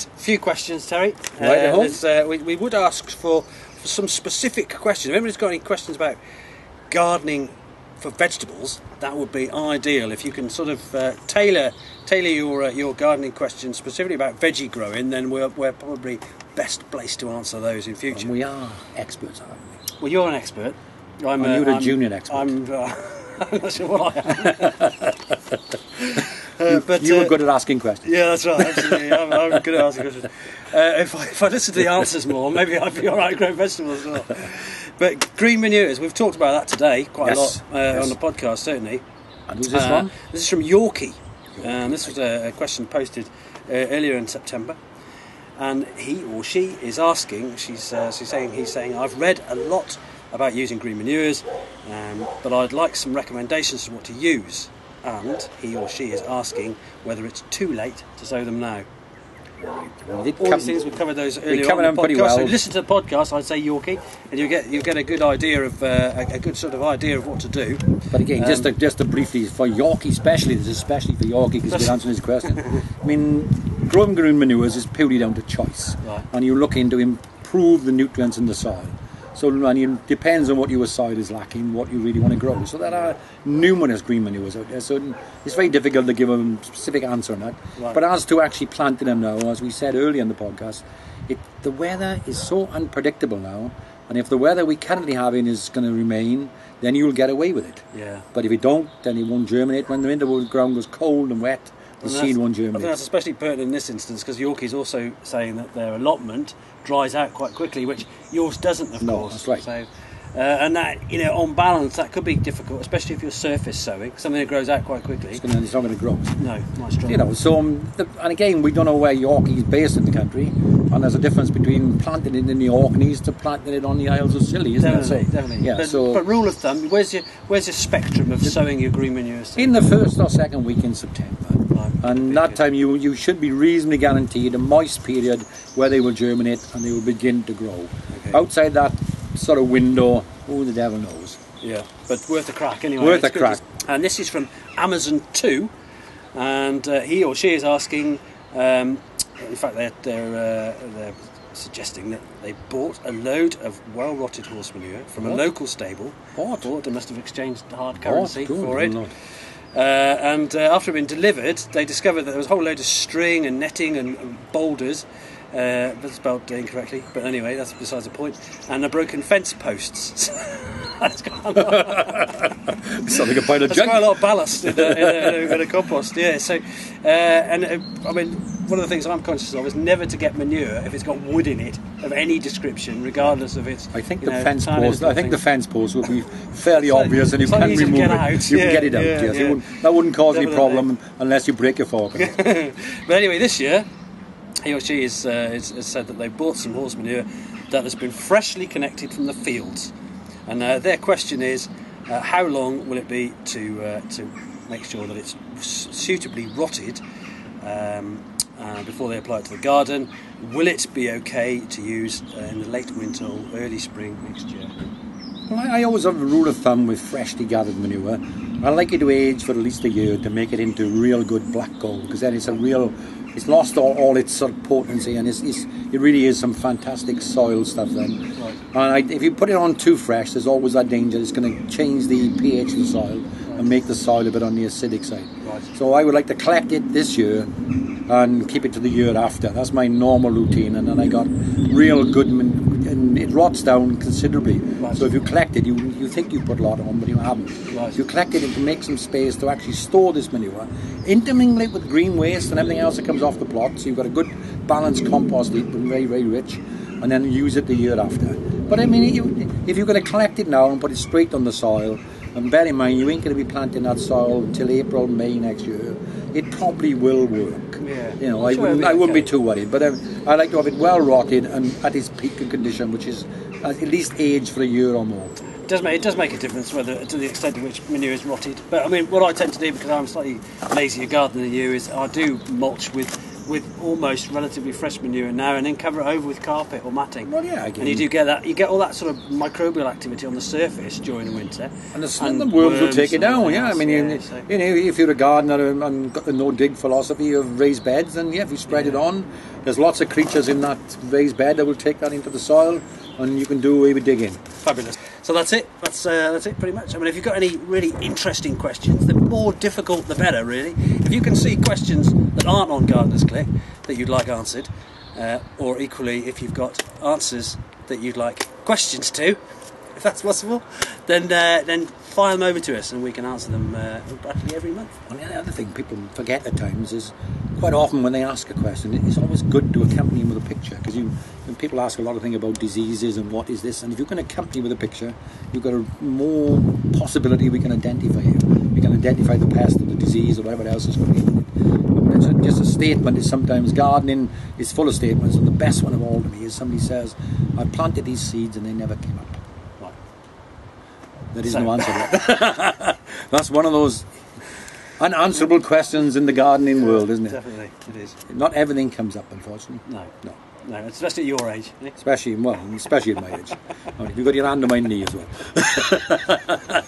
Right, a few questions, Terry. We would ask for some specific questions. If anybody's got any questions about gardening for vegetables, that would be ideal. If you can sort of tailor your gardening questions specifically about veggie growing, then we're probably best placed to answer those in future. And we are experts, aren't we? Well, you're an expert. I'm a junior expert. I'm not sure what I am. But you were good at asking questions. Yeah, that's right. Absolutely, I'm good at asking questions. If I listen to the answers more, maybe I'd be all right growing vegetables as well. But green manures, we've talked about that today quite a lot on the podcast, certainly. And who's this from? This is from Yorkie. This was a question posted earlier in September, and he or she is asking. He's saying, I've read a lot about using green manures, but I'd like some recommendations on what to use. And he or she is asking whether it's too late to sow them now. All these things, we covered those earlier on in the podcast. Well. So listen to the podcast, I'd say, Yorkie, and you get a good idea of a good sort of idea of what to do. But again, just to briefly for Yorkie, especially for Yorkie, because we're answering his question. I mean, growing green manures is purely down to choice, right. And you're looking to improve the nutrients in the soil. So it depends on what your soil is lacking, what you really want to grow. So there are numerous green manures out there. So it's very difficult to give a specific answer on that. Right. But as to actually planting them now, as we said earlier in the podcast, the weather is so unpredictable now. And if the weather we're currently having is going to remain, then you'll get away with it. Yeah. But if it don't, then it won't germinate. When the ground goes cold and wet, the seed won't germinate. I think that's especially pertinent in this instance because Yorkie's also saying that their allotment dries out quite quickly, which yours doesn't, of course. That's right. So, and that, on balance, that could be difficult, especially if you're surface sowing, something that grows out quite quickly. It's not going to grow. No, not strong. So, and again, we don't know where Yorkie is based in the country, and there's a difference between planting it in the Orkneys to planting it on the Isles of Scilly, isn't there? So, definitely. Yeah. But rule of thumb, where's your spectrum of sowing your green manures? In the first or second week in September. And that time you should be reasonably guaranteed a moist period where they will germinate and they will begin to grow. Okay. Outside that sort of window, who the devil knows. Yeah, but worth a crack anyway. Worth a crack. And this is from Amazon 2, and he or she is asking, in fact they're suggesting that they bought a load of well-rotted horse manure from a local stable. Bought. They must have exchanged hard currency for it. And after it had been delivered, they discovered that there was a whole load of string and netting and boulders, that's spelled incorrectly, but anyway, that's besides the point, and the broken fence posts. That's quite a lot of ballast in a compost, yeah. So, I mean, one of the things I'm conscious of is never to get manure if it's got wood in it of any description, regardless of its. I think the fence post. I think the fence post will be fairly obvious, and you can remove it. You can get it out. Yes, yeah. That wouldn't cause any problem unless you break your fork. But anyway, this year, he or she has said that they bought some horse manure that has been freshly connected from the fields. And their question is, how long will it be to make sure that it's suitably rotted before they apply it to the garden? Will it be okay to use in the late winter or early spring next year? Well, I always have a rule of thumb with freshly gathered manure. I like it to age for at least a year to make it into real good black gold, because then it's lost all its sort of potency, and it really is some fantastic soil stuff then. Right. And if you put it on too fresh, there's always that danger it's going to change the pH of the soil and make the soil a bit on the acidic side. Right. So I would like to collect it this year and keep it to the year after. That's my normal routine, and then I got real good, and it rots down considerably. Right. So if you collect it, you think you put a lot on, but you haven't. Right. You collect it and to make some space to actually store this manure, intermingle it with green waste and everything else that comes off the plot, so you've got a good balanced compost heap, but very, very rich, and then use it the year after. But I mean, if you're going to collect it now and put it straight on the soil, and bear in mind, you ain't going to be planting that soil until April, May next year, it probably will work. Yeah. I wouldn't be too worried. But I like to have it well rotted and at its peak condition, which is at least aged for a year or more. It does make a difference whether to the extent to which manure is rotted. But I mean, what I tend to do, because I'm slightly lazier gardener than you, is I do mulch with almost relatively fresh manure now, and then cover it over with carpet or matting. Well, yeah, and you do get that. You get all that sort of microbial activity on the surface during the winter, and the worms will take it down. Yeah, I mean, if you're a gardener and got the no dig philosophy of raised beds, then if you spread it on, there's lots of creatures in that raised bed that will take that into the soil, and you can do away with digging. Fabulous. So that's it. That's it pretty much. I mean, if you've got any really interesting questions, the more difficult the better, really. If you can see questions that aren't on Gardener's Click that you'd like answered, or equally if you've got answers that you'd like questions to, if that's possible, then fire them over to us and we can answer them practically every month. And the other thing people forget at times is quite often when they ask a question, it's always good to accompany them with a picture, because when people ask a lot of things about diseases and what is this, and if you can accompany with a picture, you've got a more possibility we can identify you. We can identify the pest or the disease or whatever else is creating it. Just a statement is sometimes, gardening is full of statements, and the best one of all to me is somebody says, I planted these seeds and they never came up. Well, there is no answer to that. That's one of those unanswerable questions in the gardening world, isn't it? Definitely, it is. Not everything comes up, unfortunately. No, especially at your age. Especially at my age. I mean, you've got your hand on my knee as well.